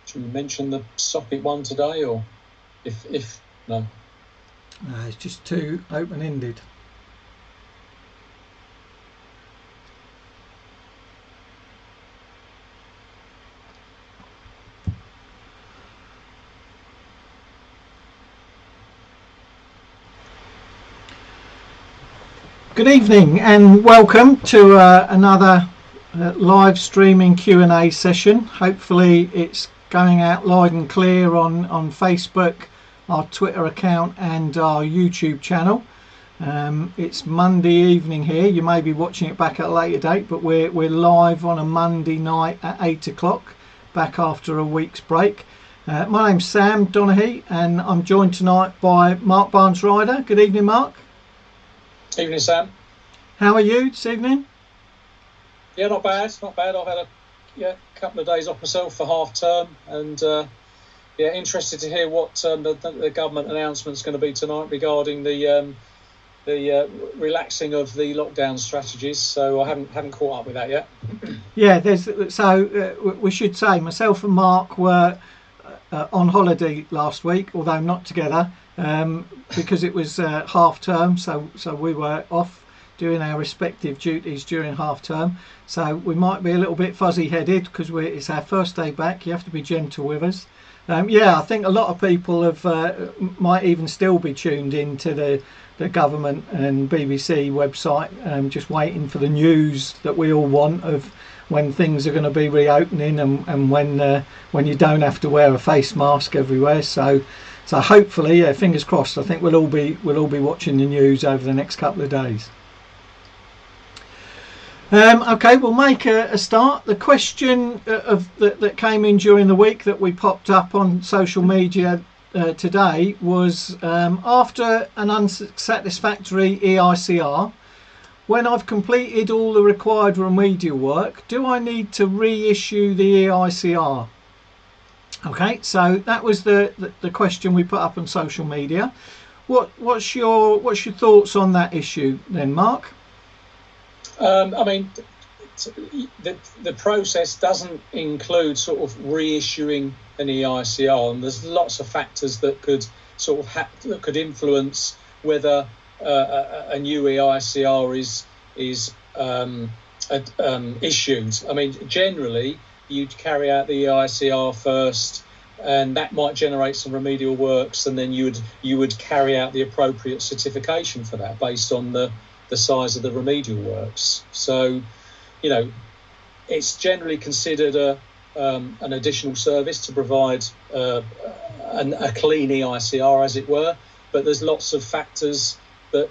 Should we mention the socket one today, or if no? No, it's just too open-ended. Good evening and welcome to another live streaming Q&A session. Hopefully it's going out loud and clear on Facebook, our Twitter account and our YouTube channel. It's Monday evening here. You may be watching it back at a later date, but we're live on a Monday night at 8 o'clock, back after a week's break. My name's Sam Donaghy and I'm joined tonight by Mark Barnes-Ryder. Good evening, Mark. Evening, Sam. How are you this evening? Yeah, not bad. I've had a couple of days off myself for half term, and interested to hear what the government announcement is going to be tonight regarding the relaxing of the lockdown strategies. So I haven't caught up with that yet. Yeah, we should say myself and Mark were on holiday last week, although not together, because it was half term. So we were off doing our respective duties during half term, so we might be a little bit fuzzy headed because it's our first day back. You have to be gentle with us. I think a lot of people might even still be tuned into the government and BBC website, just waiting for the news that we all want of when things are going to be reopening and when you don't have to wear a face mask everywhere. So hopefully, fingers crossed, I think we'll all be watching the news over the next couple of days. Okay, we'll make a start. The question that came in during the week that we popped up on social media today was, after an unsatisfactory EICR, when I've completed all the required remedial work, do I need to reissue the EICR? Okay, so that was the question we put up on social media. What's your thoughts on that issue then, Mark? I mean, the process doesn't include sort of reissuing an EICR, and there's lots of factors that could sort of that could influence whether a new EICR is issued. I mean, generally you'd carry out the EICR first, and that might generate some remedial works, and then you would carry out the appropriate certification for that based on the size of the remedial works. So, it's generally considered an additional service to provide a clean EICR, as it were. But there's lots of factors that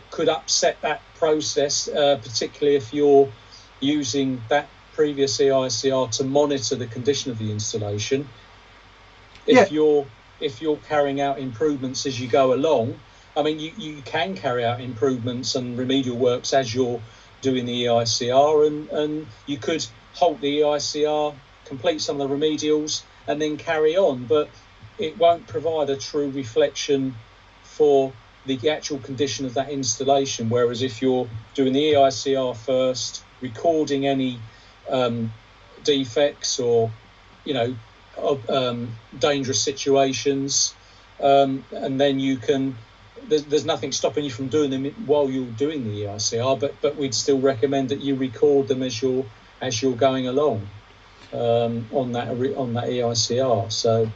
could upset that process, particularly if you're using that previous EICR to monitor the condition of the installation. If you're carrying out improvements as you go along, I mean, you can carry out improvements and remedial works as you're doing the EICR, and you could halt the EICR, complete some of the remedials, and then carry on. But it won't provide a true reflection for the actual condition of that installation. Whereas if you're doing the EICR first, recording any defects or dangerous situations, and then you can. There's nothing stopping you from doing them while you're doing the EICR, but we'd still recommend that you record them as you're going along on that EICR. So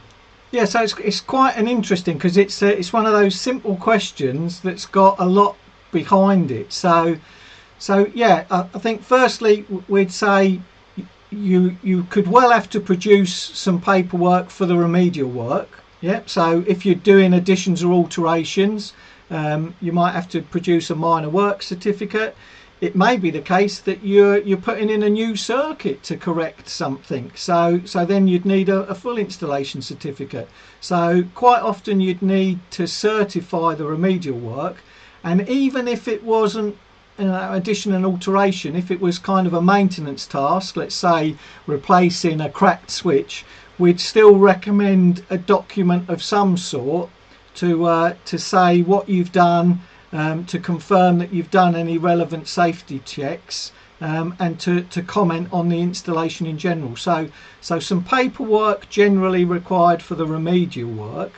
it's quite an interesting, because it's one of those simple questions that's got a lot behind it. So I think firstly we'd say you could well have to produce some paperwork for the remedial work. Yep. So if you're doing additions or alterations, you might have to produce a minor work certificate. It may be the case that you're putting in a new circuit to correct something. So then you'd need a full installation certificate. So quite often you'd need to certify the remedial work, and even if it wasn't addition and alteration, if it was kind of a maintenance task, let's say replacing a cracked switch, we'd still recommend a document of some sort to say what you've done, to confirm that you've done any relevant safety checks, and to comment on the installation in general. So some paperwork generally required for the remedial work.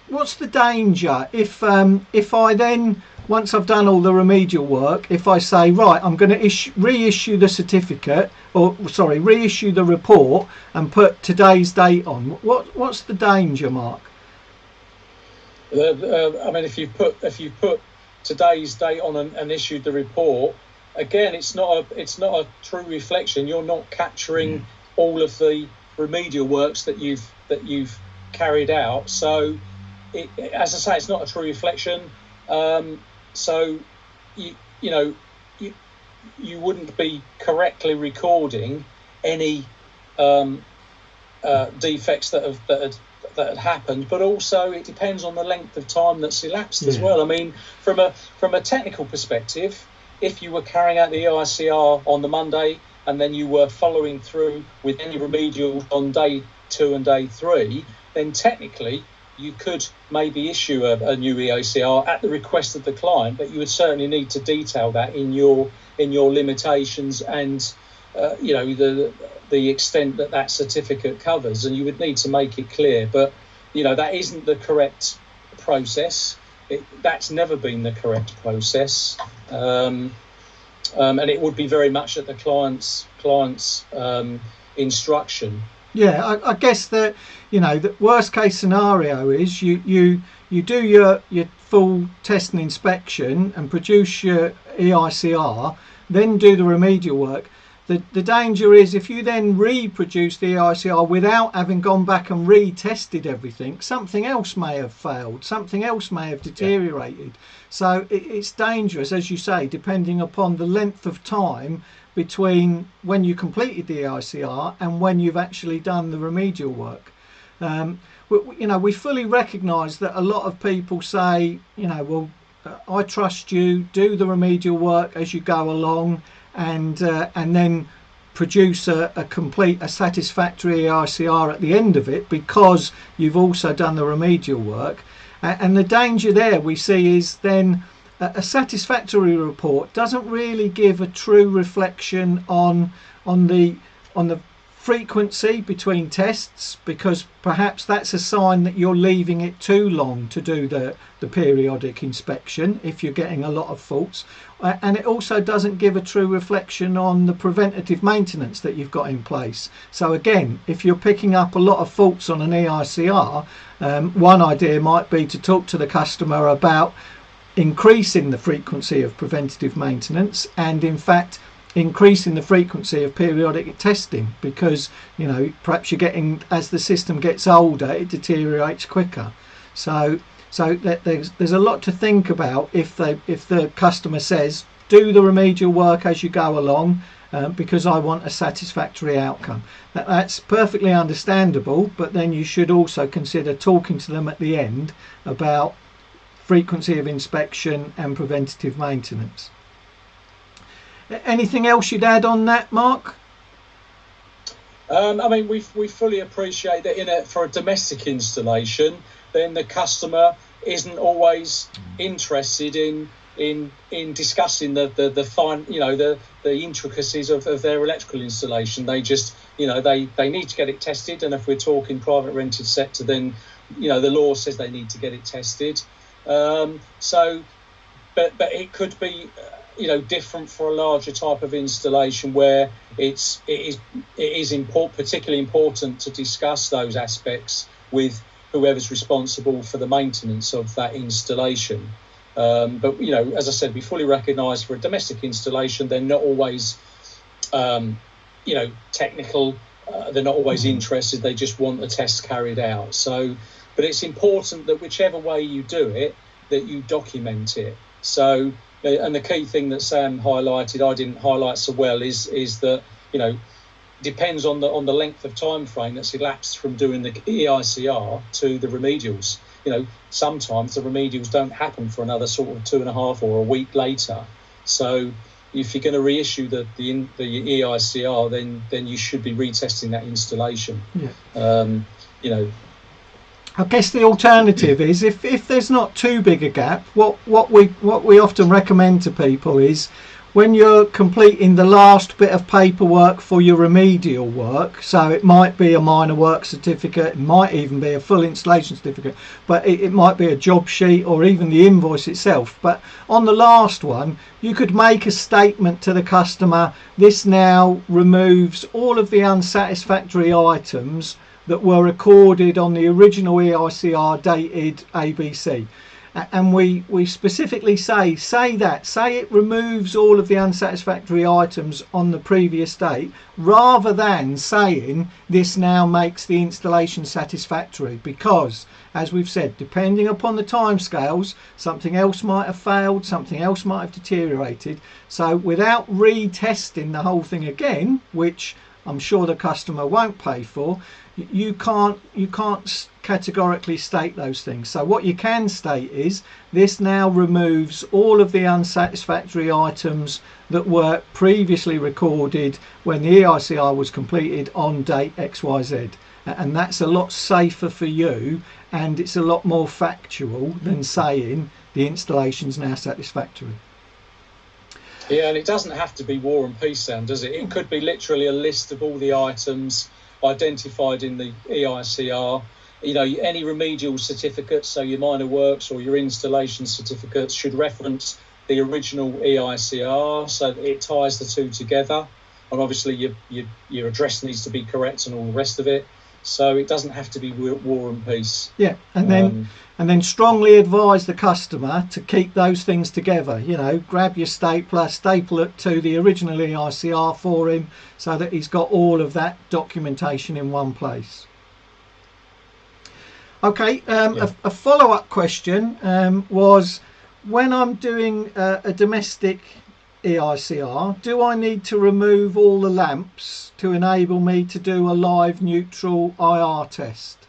What's the danger if I then, once I've done all the remedial work, if I say, right, I'm going to reissue the certificate, reissue the report and put today's date on? What's the danger, Mark? I mean, if you put today's date on and issued the report, again, it's not a true reflection. You're not capturing all of the remedial works that you've carried out. So, as I say, it's not a true reflection. So, you wouldn't be correctly recording any defects that had happened, but also it depends on the length of time that's elapsed as well. I mean, from a technical perspective, if you were carrying out the EICR on the Monday and then you were following through with any remedial on day 2 and day 3, then technically you could maybe issue a new EICR at the request of the client, but you would certainly need to detail that in your limitations and the extent that certificate covers, and you would need to make it clear. But that isn't the correct process. That's never been the correct process, and it would be very much at the client's instruction. Yeah, I guess that the worst case scenario is you do your full test and inspection and produce your EICR, then do the remedial work. The danger is if you then reproduce the EICR without having gone back and retested everything, something else may have failed, something else may have deteriorated. Yeah. So it's dangerous, as you say, depending upon the length of time between when you completed the EICR and when you've actually done the remedial work. We fully recognise that a lot of people say, well, I trust you, do the remedial work as you go along, and then produce a satisfactory EICR at the end of it because you've also done the remedial work. And the danger there we see is then a satisfactory report doesn't really give a true reflection on the frequency between tests, because perhaps that's a sign that you're leaving it too long to do the periodic inspection if you're getting a lot of faults, and it also doesn't give a true reflection on the preventative maintenance that you've got in place. So again, if you're picking up a lot of faults on an EICR, one idea might be to talk to the customer about increasing the frequency of preventative maintenance and in fact increasing the frequency of periodic testing, because perhaps you're getting, as the system gets older, it deteriorates quicker. So there's a lot to think about if the customer says do the remedial work as you go along, because I want a satisfactory outcome. That's perfectly understandable, but then you should also consider talking to them at the end about frequency of inspection and preventative maintenance. Anything else you'd add on that, Mark? I mean, we fully appreciate that for a domestic installation, then the customer isn't always interested in discussing the fine, the intricacies of their electrical installation. They just, they need to get it tested, and if we're talking private rented sector, then the law says they need to get it tested. But it could be different for a larger type of installation where it is particularly important to discuss those aspects with whoever's responsible for the maintenance of that installation. But as I said, we fully recognise for a domestic installation, they're not always technical they're not always interested. They just want the test carried out. So, but it's important that whichever way you do it, that you document it. So, and the key thing that Sam highlighted, I didn't highlight so well, is that, you know, depends on the length of time frame that's elapsed from doing the EICR to the remedials. You know, sometimes the remedials don't happen for another sort of 2.5 or a week later. So if you're going to reissue the EICR, then you should be retesting that installation. Yeah. You know, I guess the alternative is if there's not too big a gap, what we often recommend to people is, when you're completing the last bit of paperwork for your remedial work, so it might be a minor work certificate, it might even be a full installation certificate, but it might be a job sheet or even the invoice itself. But on the last one, you could make a statement to the customer: this now removes all of the unsatisfactory items that were recorded on the original EICR dated ABC. And we specifically say it removes all of the unsatisfactory items on the previous date, rather than saying this now makes the installation satisfactory, because, as we've said, depending upon the timescales, something else might have failed, something else might have deteriorated. So without retesting the whole thing again, which I'm sure the customer won't pay for, you can't categorically state those things. So what you can state is, this now removes all of the unsatisfactory items that were previously recorded when the EICR was completed on date XYZ. And that's a lot safer for you, and it's a lot more factual than saying the installation's now satisfactory. Yeah, and it doesn't have to be War and Peace, Sam, does it? It could be literally a list of all the items identified in the EICR. You know, any remedial certificates, so your minor works or your installation certificates, should reference the original EICR, so that it ties the two together. And obviously your address needs to be correct and all the rest of it. So it doesn't have to be War and Peace. Yeah, and then strongly advise the customer to keep those things together. You know, grab your stapler, staple it to the original EICR for him, so that he's got all of that documentation in one place. Okay, a follow-up question was, when I'm doing a domestic EICR, do I need to remove all the lamps to enable me to do a live neutral IR test?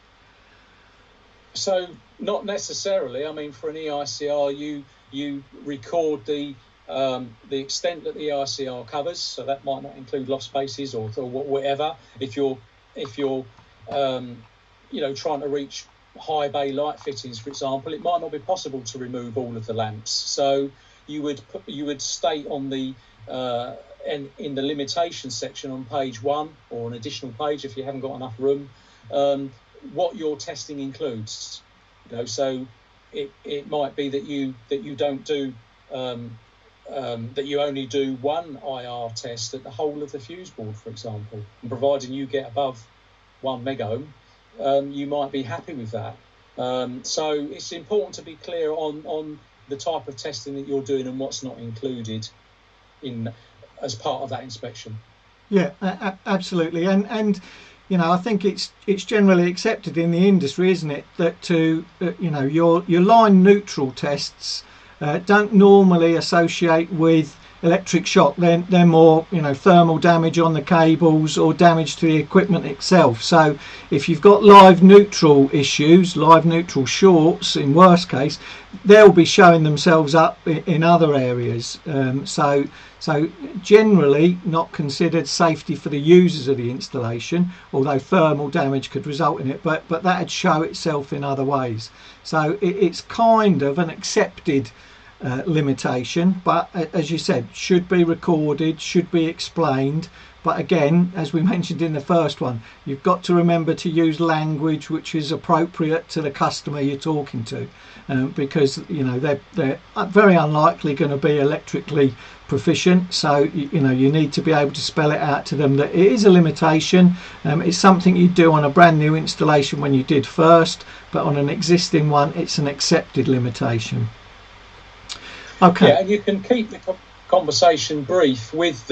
So not necessarily. I mean, for an EICR, you record the extent that the EICR covers, so that might not include loft spaces or whatever. If you're you know, trying to reach high bay light fittings, for example, it might not be possible to remove all of the lamps. So you would state on the in the limitation section on page 1, or an additional page if you haven't got enough room, what your testing includes. You know, so it might be that you don't do that you only do one IR test at the whole of the fuse board, for example, and providing you get above 1 megohm, you might be happy with that. So it's important to be clear on the type of testing that you're doing and what's not included in as part of that inspection. Yeah, absolutely. And you know, I think it's generally accepted in the industry, isn't it, that to you know, your line neutral tests don't normally associate with electric shock. They're more, you know, thermal damage on the cables or damage to the equipment itself. So if you've got live neutral issues, live neutral shorts in worst case, they'll be showing themselves up in other areas. So generally not considered safety for the users of the installation, although thermal damage could result in it, but that'd show itself in other ways. So it's kind of an accepted limitation, but as you said, should be recorded, should be explained. But again, as we mentioned in the first one, you've got to remember to use language which is appropriate to the customer you're talking to, because you know they're very unlikely going to be electrically proficient. So you know, you need to be able to spell it out to them that it is a limitation. It's something you do on a brand new installation when you did first, but on an existing one, it's an accepted limitation. Okay. Yeah, and you can keep the conversation brief with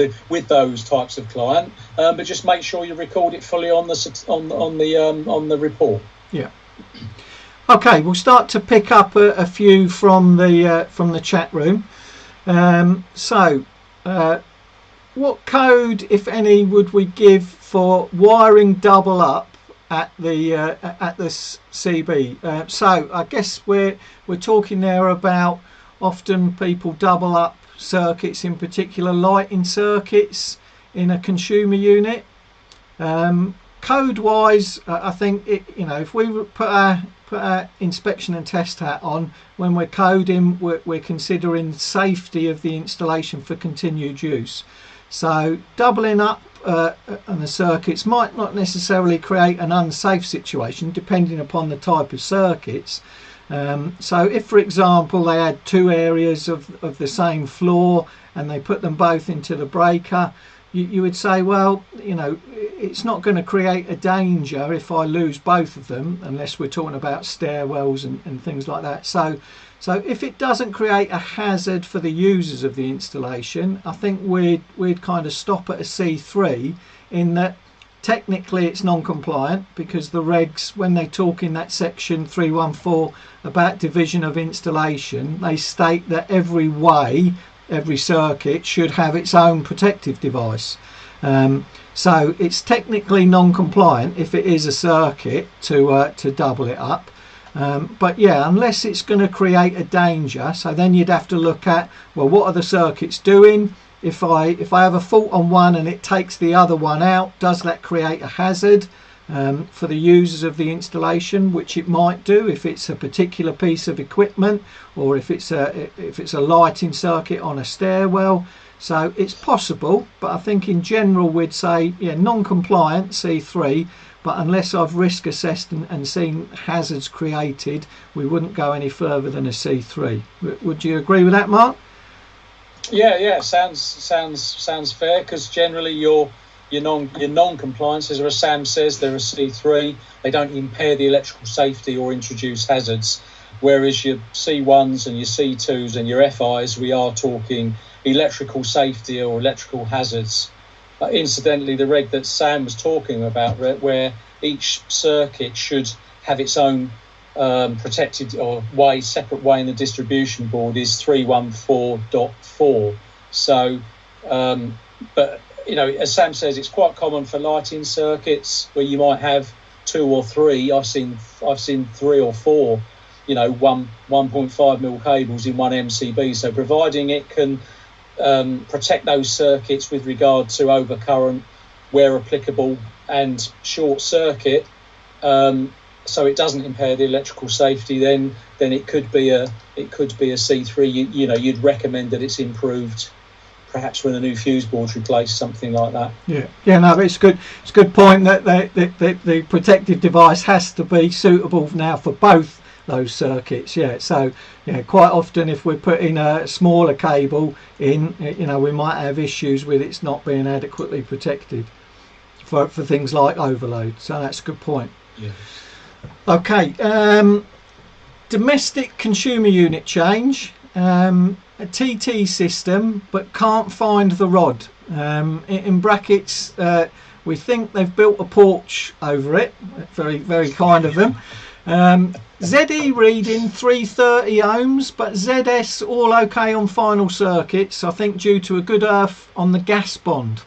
those types of client, but just make sure you record it fully on the report. Yeah. Okay, we'll start to pick up a few from the chat room. What code, if any, would we give for wiring double up at the CB? So I guess we're talking there about often people double up circuits, in particular lighting circuits in a consumer unit. Code wise, I think if we put our inspection and test hat on, when we're coding, we're considering safety of the installation for continued use. So doubling up on the circuits might not necessarily create an unsafe situation, depending upon the type of circuits. So if, for example, they had two areas of the same floor and they put them both into the breaker, you would say, well, it's not going to create a danger if I lose both of them, unless we're talking about stairwells and things like that. So if it doesn't create a hazard for the users of the installation, I think we'd kind of stop at a C3, in that technically it's non-compliant, because the regs, when they talk in that section 314 about division of installation, they state that every circuit should have its own protective device. So it's technically non-compliant if it is a circuit to double it up. But yeah, unless it's going to create a danger, so then you'd have to look at, well, what are the circuits doing? If I have a fault on one and it takes the other one out, does that create a hazard for the users of the installation? Which it might do if it's a particular piece of equipment, or if it's a lighting circuit on a stairwell. So it's possible, but I think in general we'd say, yeah, non-compliant C3, but unless I've risk assessed and seen hazards created, we wouldn't go any further than a C3. Would you agree with that, Mark? Yeah, sounds fair, because generally your non-compliances, or as Sam says, they're a C3. They don't impair the electrical safety or introduce hazards. Whereas your C1s and your C2s and your FIs, we are talking electrical safety or electrical hazards. Incidentally, the reg that Sam was talking about, where each circuit should have its own protected or separate way in the distribution board, is 314.4. So, but as Sam says, it's quite common for lighting circuits where you might have two or three. I've seen 3 or 4, 1.5 mil cables in one MCB. So providing it can protect those circuits with regard to overcurrent where applicable and short circuit, so it doesn't impair the electrical safety, then it could be a C3. You'd recommend that it's improved, perhaps when a new fuse board's replaced, something like that. No, but it's good point that the protective device has to be suitable now for both those circuits. So quite often if we're putting a smaller cable in, we might have issues with it's not being adequately protected for things like overload. So that's a good point. Okay, domestic consumer unit change, a TT system but can't find the rod. In brackets, we think they've built a porch over it. Very, very kind of them. ZE reading 330 ohms, but ZS all okay on final circuits, I think due to a good earth on the gas bond.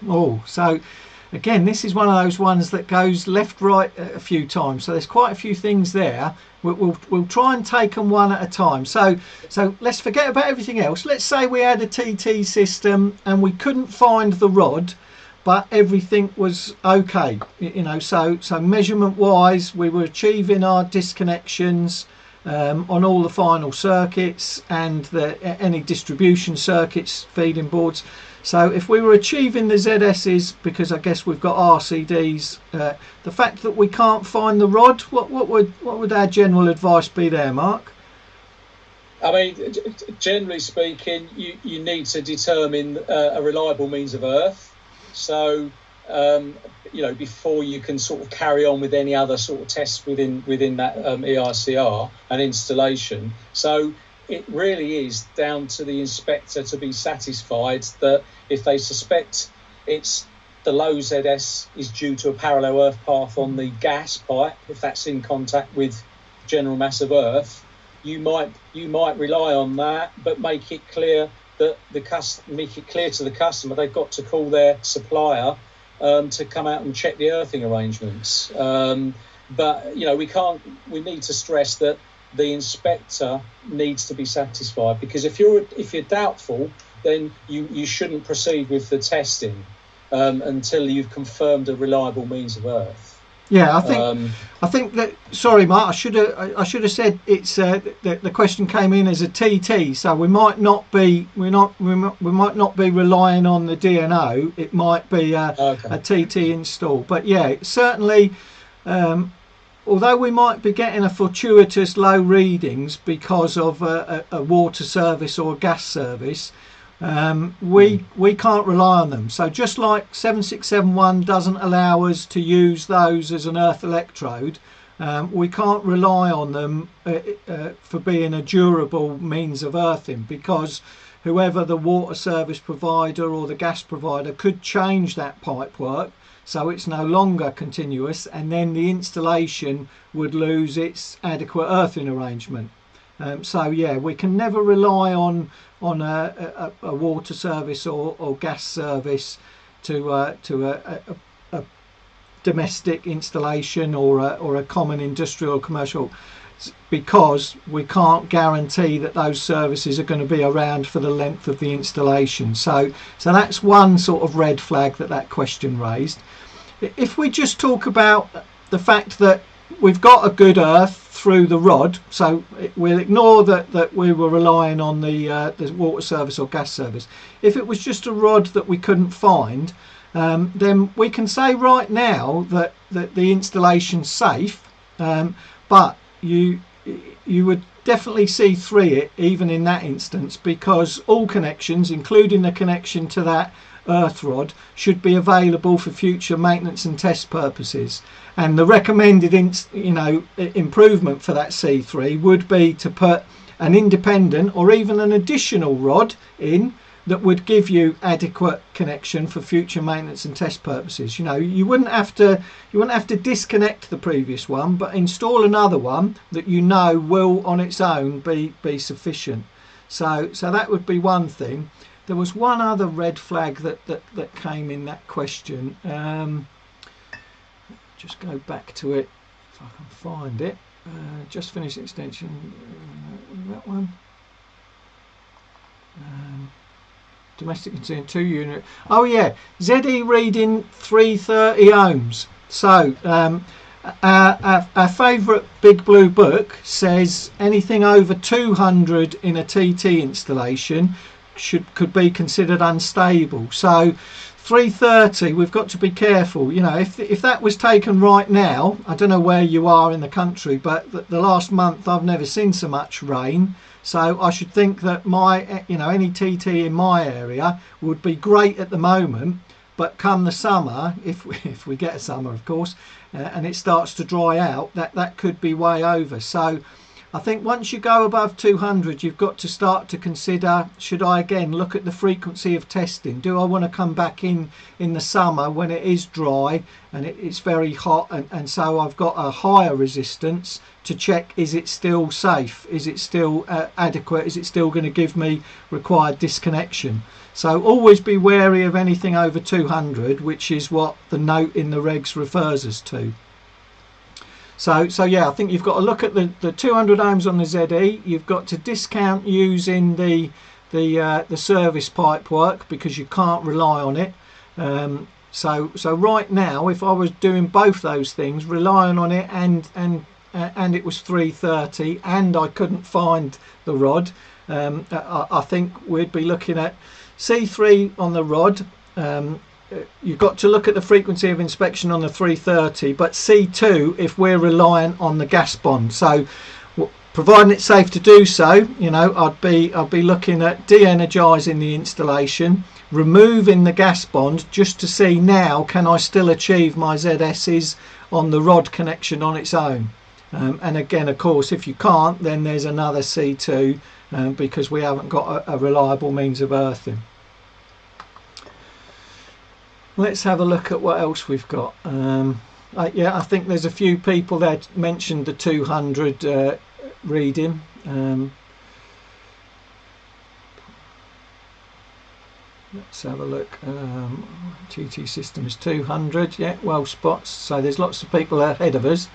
So again, this is one of those ones that goes left, right a few times. So there's quite a few things there. We'll try and take them one at a time. So let's forget about everything else. Let's say we had a TT system and we couldn't find the rod, but everything was okay. So measurement wise, we were achieving our disconnections on all the final circuits and any distribution circuits, feeding boards. So if we were achieving the ZS's, because I guess we've got RCDs, the fact that we can't find the rod, what would our general advice be there, Mark? I mean, generally speaking, you need to determine a reliable means of earth. So, before you can sort of carry on with any other sort of tests within that EICR and installation. So it really is down to the inspector to be satisfied that if they suspect the low ZS is due to a parallel earth path on the gas pipe, if that's in contact with general mass of earth, you might rely on that, but make it clear to the customer they've got to call their supplier to come out and check the earthing arrangements. But we need to stress that the inspector needs to be satisfied, because if you're doubtful, then you shouldn't proceed with the testing until you've confirmed a reliable means of earth. Yeah, I think that. Sorry, Mark. I should have said it's the question came in as a TT, so we might not be relying on the DNO. It might be a TT install. But yeah, certainly. Although we might be getting a fortuitous low readings because of a water service or a gas service, we can't rely on them. So just like 7671 doesn't allow us to use those as an earth electrode, we can't rely on them for being a durable means of earthing, because whoever the water service provider or the gas provider could change that pipe work so it's no longer continuous, and then the installation would lose its adequate earthing arrangement. So yeah, we can never rely on a water service or gas service to a domestic installation or a common industrial or commercial, because we can't guarantee that those services are going to be around for the length of the installation. So that's one sort of red flag that question raised. If we just talk about the fact that we've got a good earth through the rod, so we'll ignore that we were relying on the water service or gas service. If it was just a rod that we couldn't find, then we can say right now that the installation's safe, but you would definitely C3 it even in that instance, because all connections, including the connection to that earth rod, should be available for future maintenance and test purposes. And the recommended improvement for that C3 would be to put an independent or even an additional rod in that would give you adequate connection for future maintenance and test purposes. You wouldn't have to disconnect the previous one, but install another one that will on its own be sufficient. So that would be one thing. There was one other red flag that came in that question. Just go back to it if I can find it. Just finished extension. That one. Domestic concern 2 unit. Oh yeah, ZE reading 330 ohms. So our favourite Big Blue book says anything over 200 in a TT installation could be considered unstable. So 330, we've got to be careful. If that was taken right now, I don't know where you are in the country, but the last month I've never seen so much rain. So I should think that any TT in my area would be great at the moment, but come the summer, if we get a summer, of course, and it starts to dry out, that could be way over. So I think once you go above 200, you've got to start to consider, should I again look at the frequency of testing? Do I want to come back in the summer when it is dry and it's very hot, and so I've got a higher resistance to check, is it still safe? Is it still adequate? Is it still going to give me required disconnection? So always be wary of anything over 200, which is what the note in the regs refers us to. So yeah, I think you've got to look at the 200 ohms on the ZE. You've got to discount using the service pipe work, because you can't rely on it. So right now, if I was doing both those things, relying on it and it was 330 and I couldn't find the rod, I think we'd be looking at C3 on the rod. You've got to look at the frequency of inspection on the 330, but C2 if we're reliant on the gas bond. So providing it's safe to do so, I'd be looking at de-energizing the installation, removing the gas bond, just to see now can I still achieve my ZS's on the rod connection on its own. And again, of course, if you can't, then there's another C2 because we haven't got a reliable means of earthing. Let's have a look at what else we've got. Yeah, I think there's a few people that mentioned the 200 reading. Let's have a look. GT system is 200. Yeah, well spots. So there's lots of people ahead of us.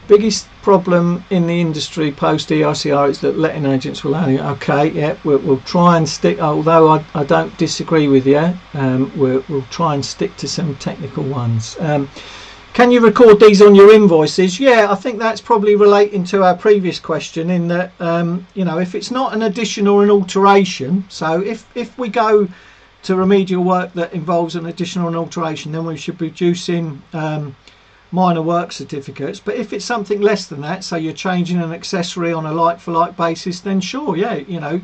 Biggest problem in the industry post EICR is that letting agents will only. Okay, yeah, we'll try and stick. Although I don't disagree with you, we'll try and stick to some technical ones. Can you record these on your invoices? Yeah, I think that's probably relating to our previous question in that, you know, if it's not an addition or an alteration, so if we go to remedial work that involves an addition or an alteration, then we should be producing minor work certificates. But if it's something less than that, so you're changing an accessory on a like-for-like basis, then sure, yeah, you know,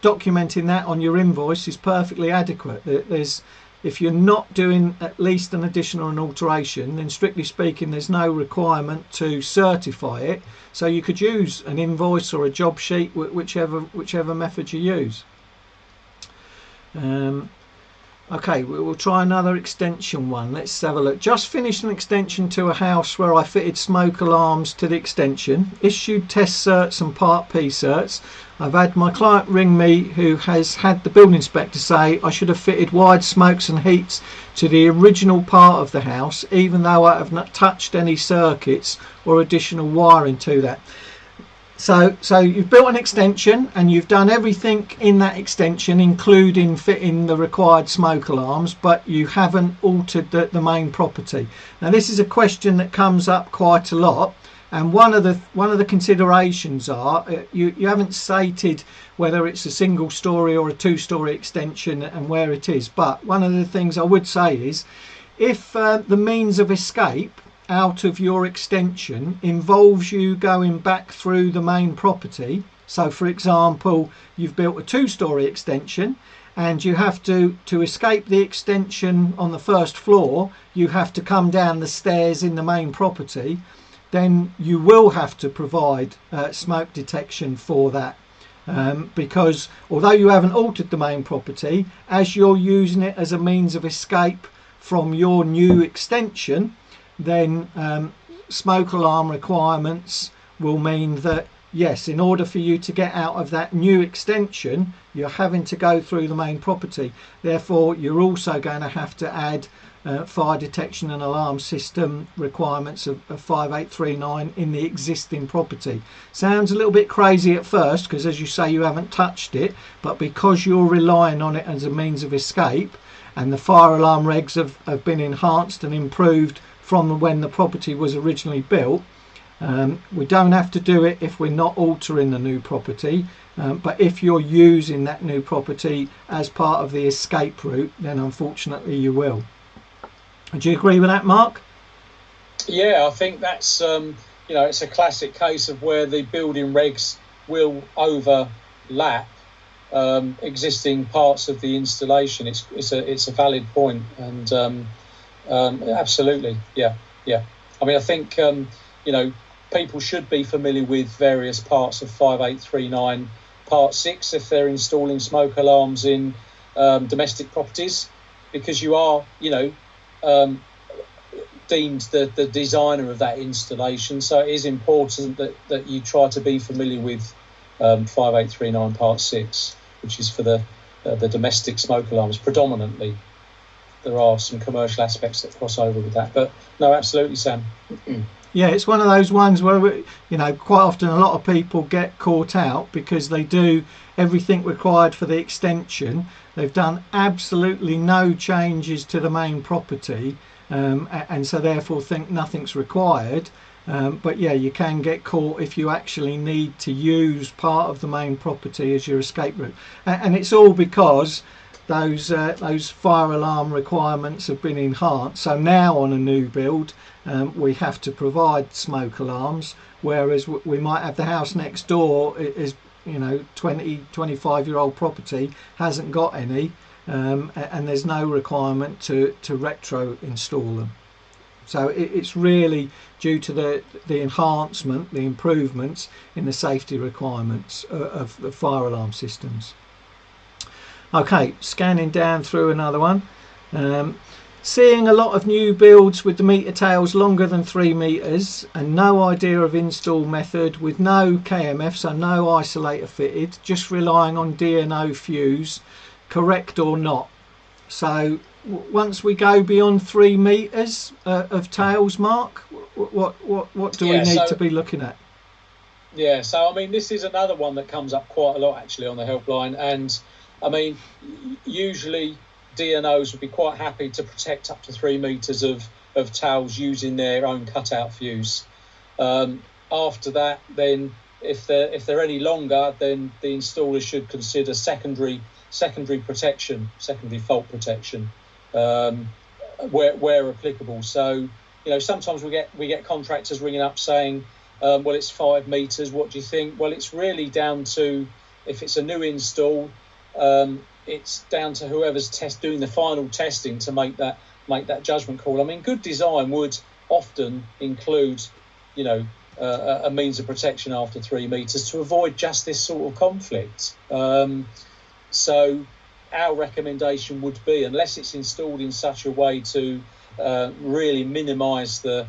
documenting that on your invoice is perfectly adequate. If you're not doing at least an addition or an alteration, then strictly speaking, there's no requirement to certify it. So you could use an invoice or a job sheet, whichever method you use. Okay, we'll try another extension one. Let's have a look. Just finished an extension to a house where I fitted smoke alarms to the extension, issued test certs and Part P certs. I've had my client ring me who has had the building inspector say I should have fitted wide smokes and heats to the original part of the house, even though I have not touched any circuits or additional wiring to that. So you've built an extension and you've done everything in that extension, including fitting the required smoke alarms, but you haven't altered the main property. Now this is a question that comes up quite a lot, and one of the considerations are you haven't stated whether it's a single story or a two-story extension and where it is. But one of the things I would say is if the means of escape out of your extension involves you going back through the main property, so for example you've built a two-story extension and you have to escape the extension on the first floor, you have to come down the stairs in the main property, then you will have to provide smoke detection for that. Because although you haven't altered the main property, as you're using it as a means of escape from your new extension, then smoke alarm requirements will mean that yes, in order for you to get out of that new extension, you're having to go through the main property. Therefore, you're also going to have to add fire detection and alarm system requirements of 5839 in the existing property. Sounds a little bit crazy at first because, as you say, you haven't touched it, but because you're relying on it as a means of escape and the fire alarm regs have been enhanced and improved from when the property was originally built, we don't have to do it if we're not altering the new property, but if you're using that new property as part of the escape route, then unfortunately you will. Do you agree with that, Mark? Yeah, I think that's you know, it's a classic case of where the building regs will overlap existing parts of the installation. It's a valid point, and absolutely, yeah. I mean, I think you know, people should be familiar with various parts of 5839 Part 6 if they're installing smoke alarms in domestic properties, because you are, you know, deemed the designer of that installation. So it is important that you try to be familiar with 5839 Part 6, which is for the domestic smoke alarms predominantly. There are some commercial aspects that cross over with that, but no, absolutely, Sam. Yeah, it's one of those ones where, you know, quite often a lot of people get caught out because they do everything required for the extension. They've done absolutely no changes to the main property, and so therefore think nothing's required. But yeah, you can get caught if you actually need to use part of the main property as your escape route, and it's all because those fire alarm requirements have been enhanced. So now on a new build, we have to provide smoke alarms, whereas we might have the house next door is, you know, 25-year-old property, hasn't got any, and there's no requirement to retro install them. So it's really due to the enhancement, the improvements in the safety requirements of the fire alarm systems. Okay, scanning down through another one. Seeing a lot of new builds with the meter tails longer than 3 meters and no idea of install method, with no KMF, so no isolator fitted, just relying on DNO fuse. Correct or not? So once we go beyond 3 meters of tails, Mark, what do we need to be looking at? Yeah, so I mean, this is another one that comes up quite a lot actually on the helpline, and I mean, usually DNOs would be quite happy to protect up to 3 meters of tails using their own cutout fuse. After that, then if they're any longer, then the installer should consider secondary protection, secondary fault protection, where applicable. So, sometimes we get contractors ringing up saying, well, it's 5 meters. What do you think? Well, it's really down to, if it's a new install, it's down to whoever's doing the final testing to make that judgment call. I mean, good design would often include, a means of protection after 3 meters to avoid just this sort of conflict. So our recommendation would be, unless it's installed in such a way to really minimise the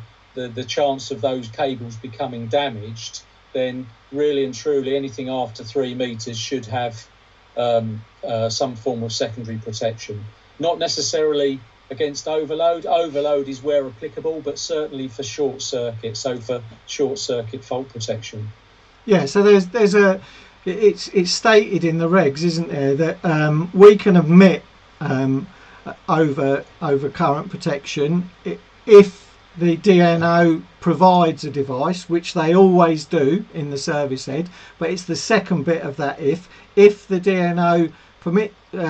chance of those cables becoming damaged, then really and truly anything after 3 meters should have some form of secondary protection. Not necessarily against overload. Overload is where applicable, but certainly for short circuit. So for short circuit fault protection. Yeah. So there's it's stated in the regs, isn't there, that we can omit over current protection if the DNO provides a device, which they always do in the service head, but it's the second bit of that if the DNO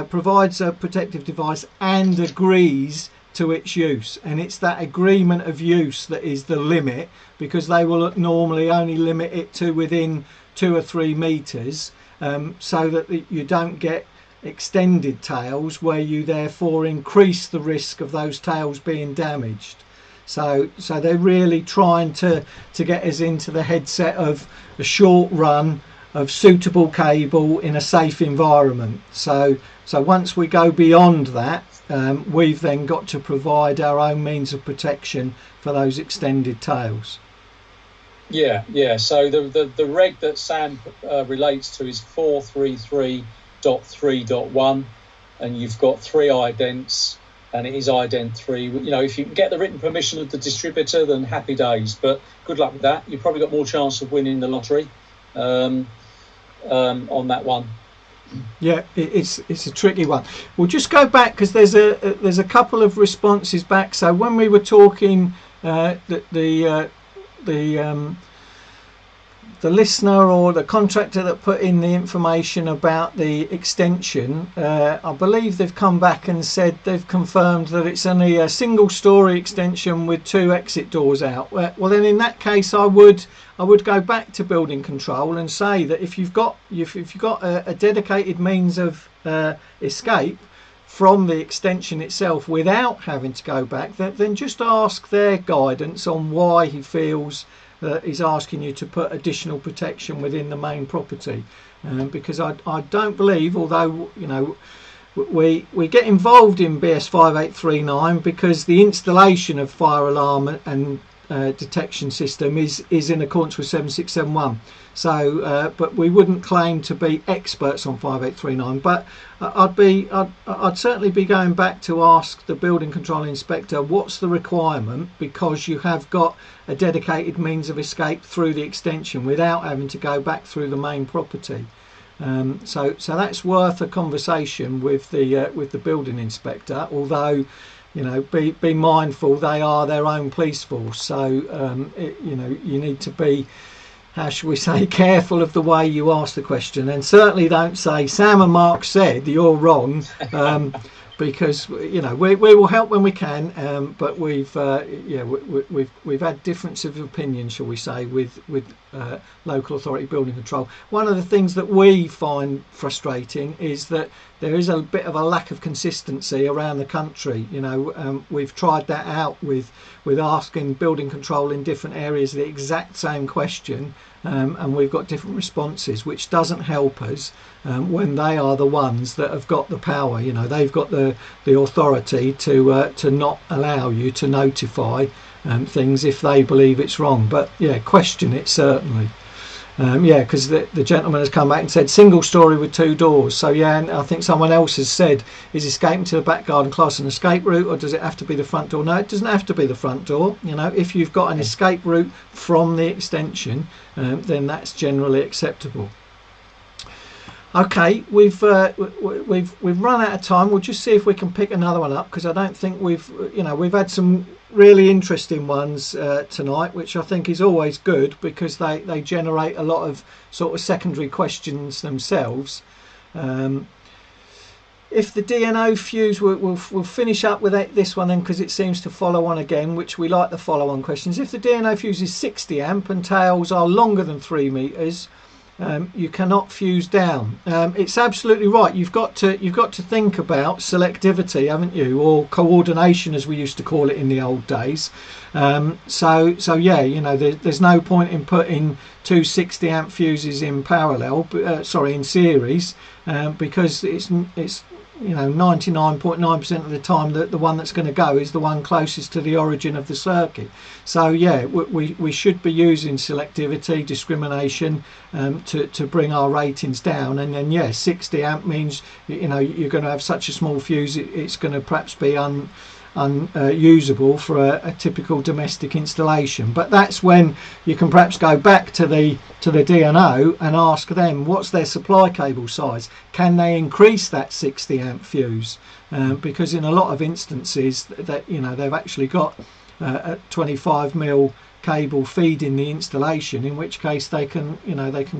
provides a protective device and agrees to its use, and it's that agreement of use that is the limit, because they will normally only limit it to within 2 or 3 meters, so that you don't get extended tails where you therefore increase the risk of those tails being damaged. So they're really trying to get us into the headset of a short run of suitable cable in a safe environment. So once we go beyond that, we've then got to provide our own means of protection for those extended tails. Yeah. So the reg that Sam relates to is 433.3.1, and you've got 3 idents. And it is ident 3. If you can get the written permission of the distributor, then happy days. But good luck with that. You've probably got more chance of winning the lottery on that one. Yeah, it's a tricky one. We'll just go back because there's a couple of responses back. So when we were talking, the listener or the contractor that put in the information about the extension, I believe they've come back and said they've confirmed that it's only a single story extension with 2 exit doors out. Well, then in that case, I would go back to building control and say that if you've got a dedicated means of escape from the extension itself without having to go back, then just ask their guidance on why he feels that he's asking you to put additional protection within the main property, because I don't believe, although we get involved in BS 5839 because the installation of fire alarm and detection system is in accordance with 7671. So, but we wouldn't claim to be experts on 5839. But I'd certainly be going back to ask the building control inspector what's the requirement, because you have got a dedicated means of escape through the extension without having to go back through the main property. So that's worth a conversation with the building inspector. Although, be mindful they are their own police force. So you need to be, how should we say, careful of the way you ask the question, and certainly don't say Sam and Mark said you're wrong, because we will help when we can, but we've had difference of opinion, shall we say, with local authority building control. One of the things that we find frustrating is that there is a bit of a lack of consistency around the country. We've tried that out with asking building control in different areas the exact same question, and we've got different responses, which doesn't help us when they are the ones that have got the power. They've got the authority to not allow you to notify things if they believe it's wrong. But yeah, question it certainly. Because the gentleman has come back and said single story with 2 doors. So yeah, and I think someone else has said, is escaping to the back garden class an escape route, or does it have to be the front door? No, it doesn't have to be the front door. If you've got an escape route from the extension, then that's generally acceptable. Okay, we've run out of time. We'll just see if we can pick another one up, because I don't think we've had some really interesting ones tonight, which I think is always good because they generate a lot of sort of secondary questions themselves. If the DNO fuse, we'll finish up with this one then, because it seems to follow on again, which we like the follow-on questions. If the DNO fuse is 60 amp and tails are longer than 3 meters, you cannot fuse down. It's absolutely right. You've got to think about selectivity, haven't you, or coordination, as we used to call it in the old days. So yeah, there's no point in putting 2 60 amp fuses in in series, because it's 99.9% of the time that the one that's going to go is the one closest to the origin of the circuit. So yeah, we should be using selectivity, discrimination, to bring our ratings down. And then yeah, 60 amp means you're going to have such a small fuse, it's going to perhaps be unusable for a typical domestic installation. But that's when you can perhaps go back to the DNO and ask them what's their supply cable size. Can they increase that 60 amp fuse? Because in a lot of instances that they've actually got a 25 mil cable feeding the installation, in which case they can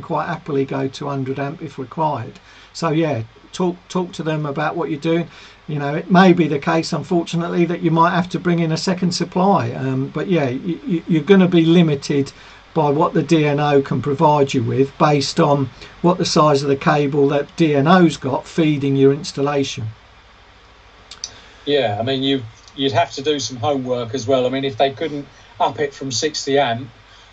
quite happily go to 100 amp if required. So yeah, talk to them about what you're doing. It may be the case, unfortunately, that you might have to bring in a second supply, but yeah, you're going to be limited by what the DNO can provide you with, based on what the size of the cable that DNO's got feeding your installation. Yeah, I mean, you'd have to do some homework as well. I mean, if they couldn't up it from 60 amp,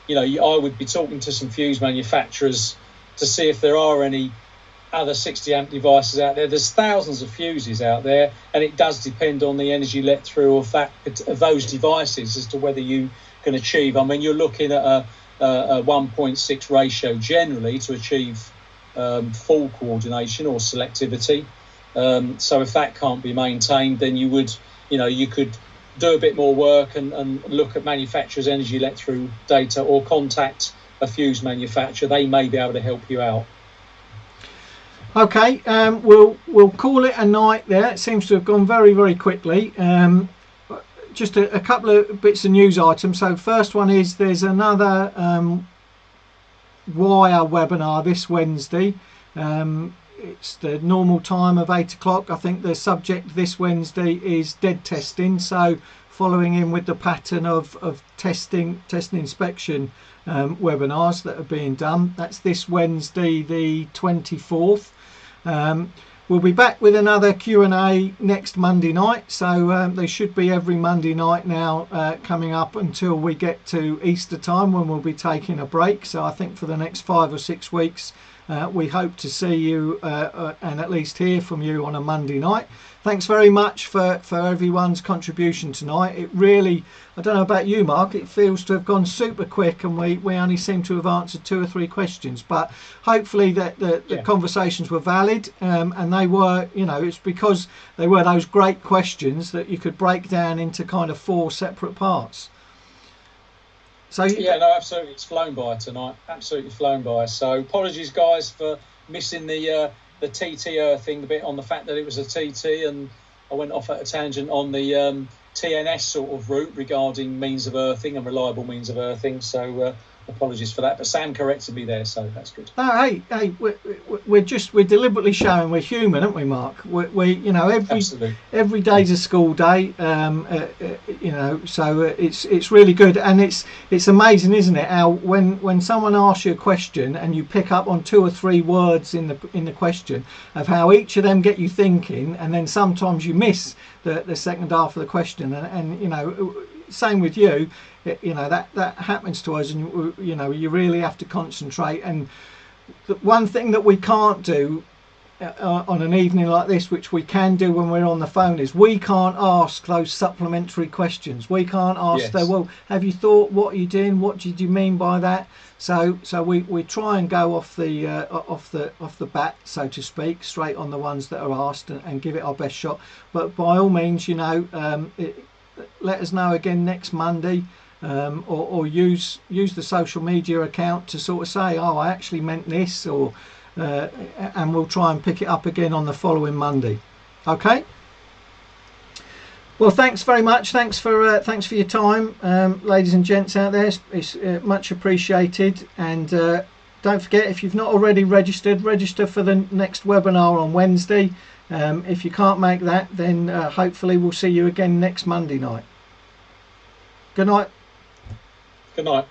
I would be talking to some fuse manufacturers to see if there are any other 60 amp devices out there. There's thousands of fuses out there, and it does depend on the energy let through of those devices as to whether you can achieve. I mean, you're looking at a 1.6 ratio generally to achieve full coordination or selectivity. So if that can't be maintained, then you could do a bit more work and look at manufacturers' energy let through data, or contact a fuse manufacturer. They may be able to help you out. Okay, we'll call it a night there. It seems to have gone very, very quickly. Just a couple of bits of news items. So first one is there's another wire webinar this Wednesday. It's the normal time of 8 o'clock. I think the subject this Wednesday is dead testing. So following in with the pattern of testing inspection webinars that are being done. That's this Wednesday, the 24th. We'll be back with another Q&A next Monday night, so they should be every Monday night now coming up until we get to Easter time, when we'll be taking a break. So I think for the next 5 or 6 weeks we hope to see you and at least hear from you on a Monday night. Thanks very much for everyone's contribution tonight. It really, I don't know about you, Mark, it feels to have gone super quick, and we only seem to have answered 2 or 3 questions, but hopefully that the conversations were valid, and they were, it's because they were those great questions that you could break down into kind of 4 separate parts. So yeah, no, absolutely, it's flown by tonight, absolutely flown by. So apologies guys for missing the TT earthing, the bit on the fact that it was a TT, and I went off at a tangent on the TNS sort of route regarding means of earthing and reliable means of earthing. So apologies for that. But Sam corrected me there, so that's good. No, hey, we're deliberately showing we're human, aren't we, Mark? We you know, every day's a school day, you know, so it's really good, and it's amazing, isn't it? How when someone asks you a question and you pick up on 2 or 3 words in the question of how each of them get you thinking, and then sometimes you miss the second half of the question, and you know, same with you. You know, that happens to us, and you know, you really have to concentrate. And the one thing that we can't do on an evening like this, which we can do when we're on the phone, is we can't ask those supplementary questions. We can't ask, yes, well, have you thought, what are you doing, what did you mean by that? So we try and go off the bat, so to speak, straight on the ones that are asked, and give it our best shot. But by all means, you know, let us know again next Monday. Or use the social media account to sort of say, oh, I actually meant this, or and we'll try and pick it up again on the following Monday. Okay. Well, thanks very much. Thanks for your time, ladies and gents out there. It's much appreciated. And don't forget, if you've not already register for the next webinar on Wednesday. If you can't make that, then hopefully we'll see you again next Monday night. Good night. Good night.